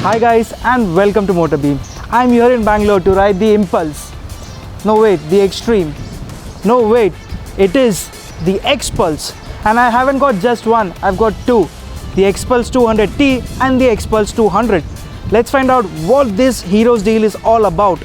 Hi guys and welcome to MotorBeam. I'm here in Bangalore to ride the Xpulse. No wait, the Xtreme. No wait, it is the Xpulse. And I haven't got just one, I've got two. The Xpulse 200T and the Xpulse 200. Let's find out what this hero's deal is all about.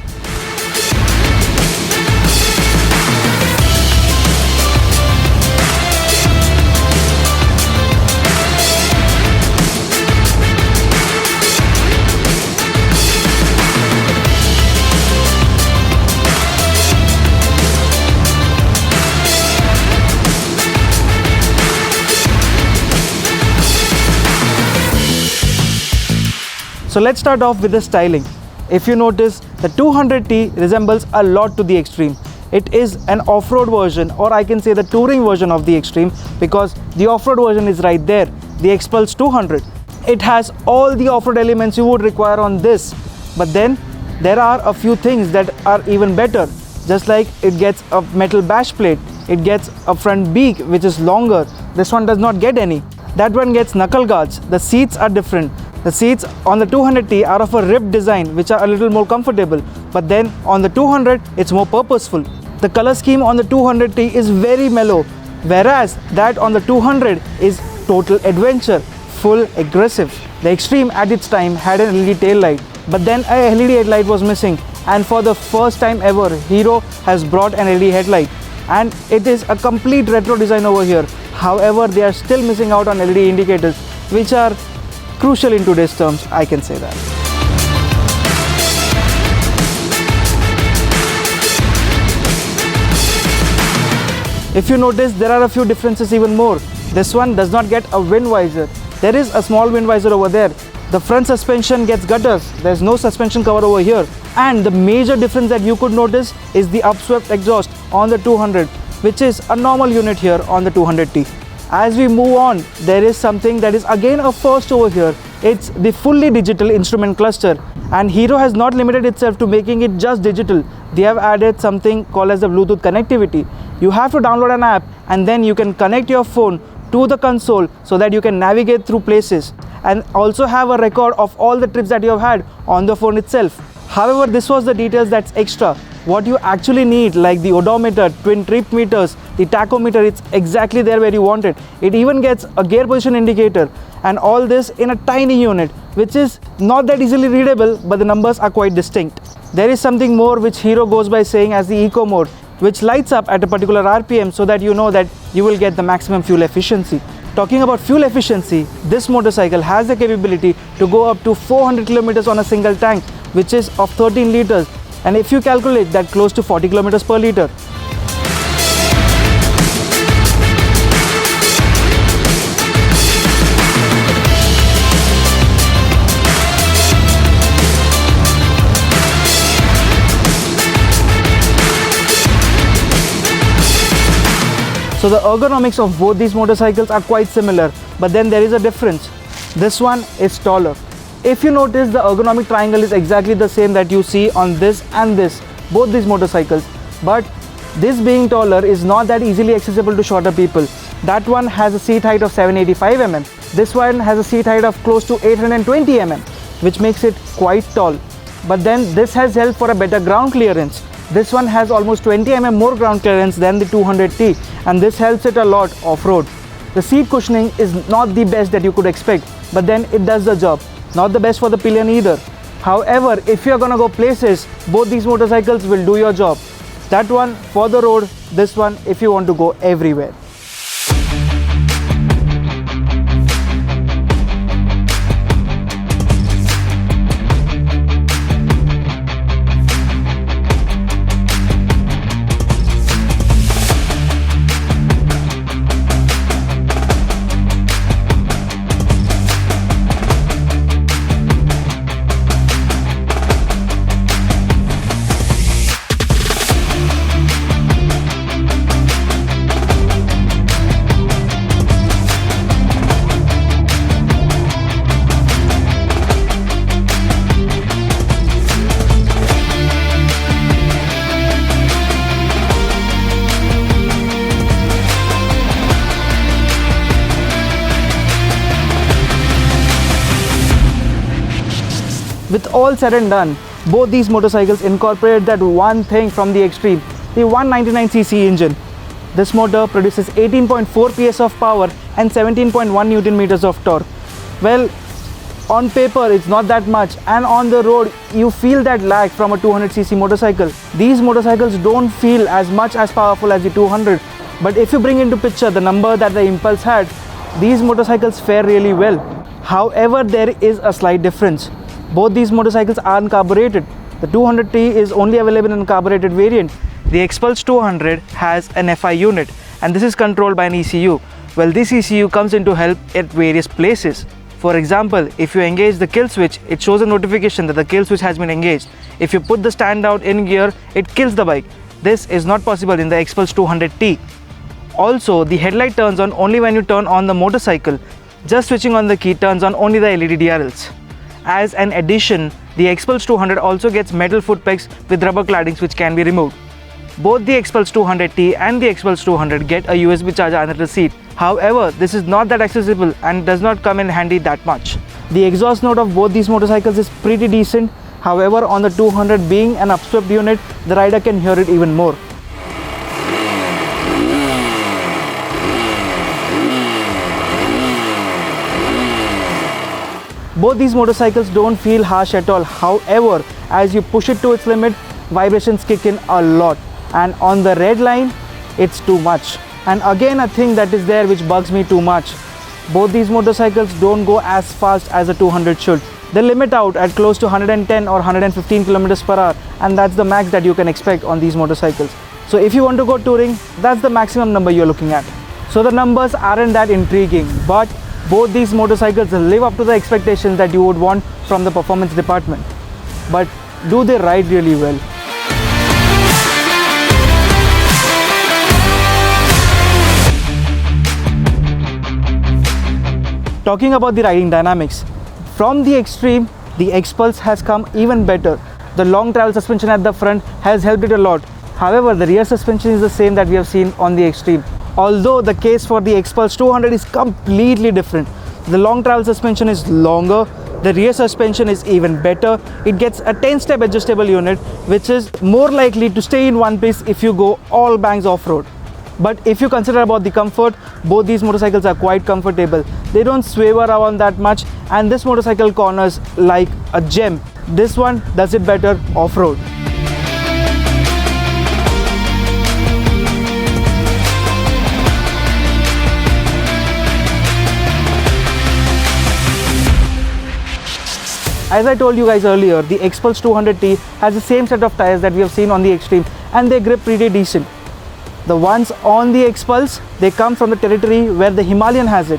So let's start off with the styling. If you notice, the 200T resembles a lot to the Xtreme. It is an off-road version, or I can say the touring version of the Xtreme, because the off-road version is right there, the Xpulse 200. It has all the off-road elements you would require on this. But then there are a few things that are even better. Just like it gets a metal bash plate, it gets a front beak which is longer. This one does not get any. That one gets knuckle guards. The seats are different. The seats on the 200T are of a ribbed design, which are a little more comfortable, but then on the 200 it's more purposeful. The color scheme on the 200T is very mellow, whereas that on the 200 is total adventure, full aggressive. The Xtreme at its time had an LED tail light, but then a LED headlight was missing, and for the first time ever Hero has brought an LED headlight, and it is a complete retro design over here. However, they are still missing out on LED indicators, which are crucial in today's terms, I can say that. If you notice, there are a few differences even more. This one does not get a wind visor. There is a small wind visor over there. The front suspension gets gutters. There's no suspension cover over here. And the major difference that you could notice is the upswept exhaust on the 200, which is a normal unit here on the 200T. As we move on, there is something that is again a first over here. It's the fully digital instrument cluster, and Hero has not limited itself to making it just digital. They have added something called as the Bluetooth connectivity. You have to download an app and then you can connect your phone to the console so that you can navigate through places and also have a record of all the trips that you have had on the phone itself. However, this was the details that's extra. What you actually need, like the odometer, twin trip meters, the tachometer, it's exactly there where you want it. It even gets a gear position indicator, and all this in a tiny unit, which is not that easily readable, but the numbers are quite distinct. There is something more which Hero goes by saying as the eco mode, which lights up at a particular RPM so that you know that you will get the maximum fuel efficiency. Talking about fuel efficiency, this motorcycle has the capability to go up to 400 kilometers on a single tank, which is of 13 liters. And if you calculate that, close to 40 kilometers per liter. So the ergonomics of both these motorcycles are quite similar, but then there is a difference. This one is taller. If you notice, the ergonomic triangle is exactly the same that you see on this and this, both these motorcycles. But this being taller is not that easily accessible to shorter people. That one has a seat height of 785 mm. This one has a seat height of close to 820 mm, which makes it quite tall. But then this has helped for a better ground clearance. This one has almost 20 mm more ground clearance than the 200T, and this helps it a lot off-road. The seat cushioning is not the best that you could expect, but then it does the job. Not the best for the pillion either. However, if you're gonna go places, both these motorcycles will do your job. That one for the road, this one if you want to go everywhere. With all said and done, both these motorcycles incorporate that one thing from the Xtreme, the 199cc engine. This motor produces 18.4 PS of power and 17.1 Newton meters of torque. Well, on paper it's not that much, and on the road you feel that lag from a 200cc motorcycle. These motorcycles don't feel as much as powerful as the 200, but if you bring into picture the number that the Xpulse had, these motorcycles fare really well. However, there is a slight difference. Both these motorcycles are carbureted. The 200T is only available in a carbureted variant. The Xpulse 200 has an FI unit, and this is controlled by an ECU. Well, this ECU comes in to help at various places. For example, if you engage the kill switch, it shows a notification that the kill switch has been engaged. If you put the stand down in gear, it kills the bike. This is not possible in the Xpulse 200T. Also, the headlight turns on only when you turn on the motorcycle. Just switching on the key turns on only the LED DRLs. As an addition, the Xpulse 200 also gets metal foot pegs with rubber claddings which can be removed. Both the Xpulse 200T and the Xpulse 200 get a USB charger under the seat. However, this is not that accessible and does not come in handy that much. The exhaust note of both these motorcycles is pretty decent. However, on the 200 being an upswept unit, the rider can hear it even more. Both these motorcycles don't feel harsh at all. However, as you push it to its limit, vibrations kick in a lot, and on the red line, it's too much. And again, a thing that is there which bugs me too much. Both these motorcycles don't go as fast as a 200 should. They limit out at close to 110 or 115 kilometers per hour, and that's the max that you can expect on these motorcycles. So if you want to go touring, that's the maximum number you're looking at. So the numbers aren't that intriguing, but both these motorcycles live up to the expectations that you would want from the performance department. But do they ride really well? Talking about the riding dynamics, from the Xtreme, the Xpulse has come even better. The long travel suspension at the front has helped it a lot. However, the rear suspension is the same that we have seen on the Xtreme. Although the case for the Xpulse 200 is completely different. The long travel suspension is longer, the rear suspension is even better. It gets a 10-step adjustable unit, which is more likely to stay in one place if you go all bangs off-road. But if you consider about the comfort, both these motorcycles are quite comfortable. They don't sway around that much, and this motorcycle corners like a gem. This one does it better off-road. As I told you guys earlier, the Xpulse 200T has the same set of tires that we have seen on the Xtreme, and they grip pretty decent. The ones on the Xpulse, they come from the territory where the Himalayan has it.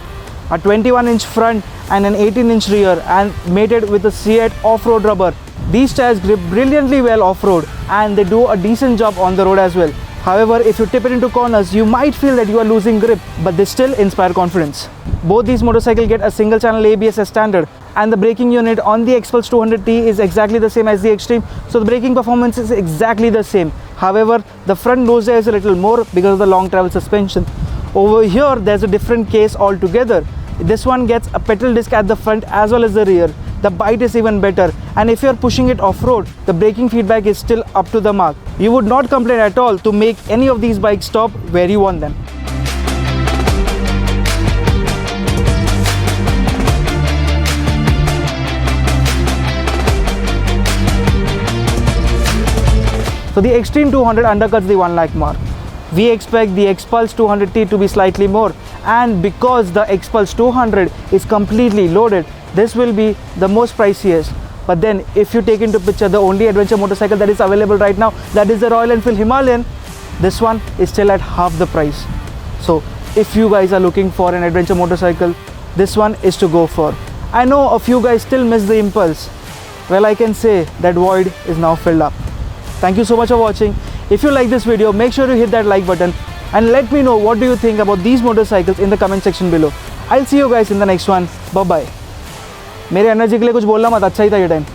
A 21-inch front and an 18-inch rear, and mated with a C8 off-road rubber. These tires grip brilliantly well off-road, and they do a decent job on the road as well. However, if you tip it into corners, you might feel that you are losing grip, but they still inspire confidence. Both these motorcycles get a single channel ABS as standard, and the braking unit on the Xpulse 200T is exactly the same as the Xtreme, so the braking performance is exactly the same. However, the front nose is a little more because of the long travel suspension. Over here, there's a different case altogether. This one gets a pedal disc at the front as well as the rear. The bite is even better, and if you're pushing it off-road, the braking feedback is still up to the mark. You would not complain at all to make any of these bikes stop where you want them. So the Xtreme 200 undercuts the 1 lakh mark. We expect the Xpulse 200T to be slightly more, and because the Xpulse 200 is completely loaded, this will be the most priciest. But then if you take into picture the only adventure motorcycle that is available right now, that is the Royal Enfield Himalayan, this one is still at half the price. So if you guys are looking for an adventure motorcycle, this one is to go for. I know a few guys still miss the Impulse. Well, I can say that void is now filled up. Thank you so much for watching. If you like this video, make sure to hit that like button and let me know what do you think about these motorcycles in the comment section below. I'll see you guys in the next one. Bye bye. मेरे energy के लिए कुछ बोलना मत, अच्छा ही था ये time.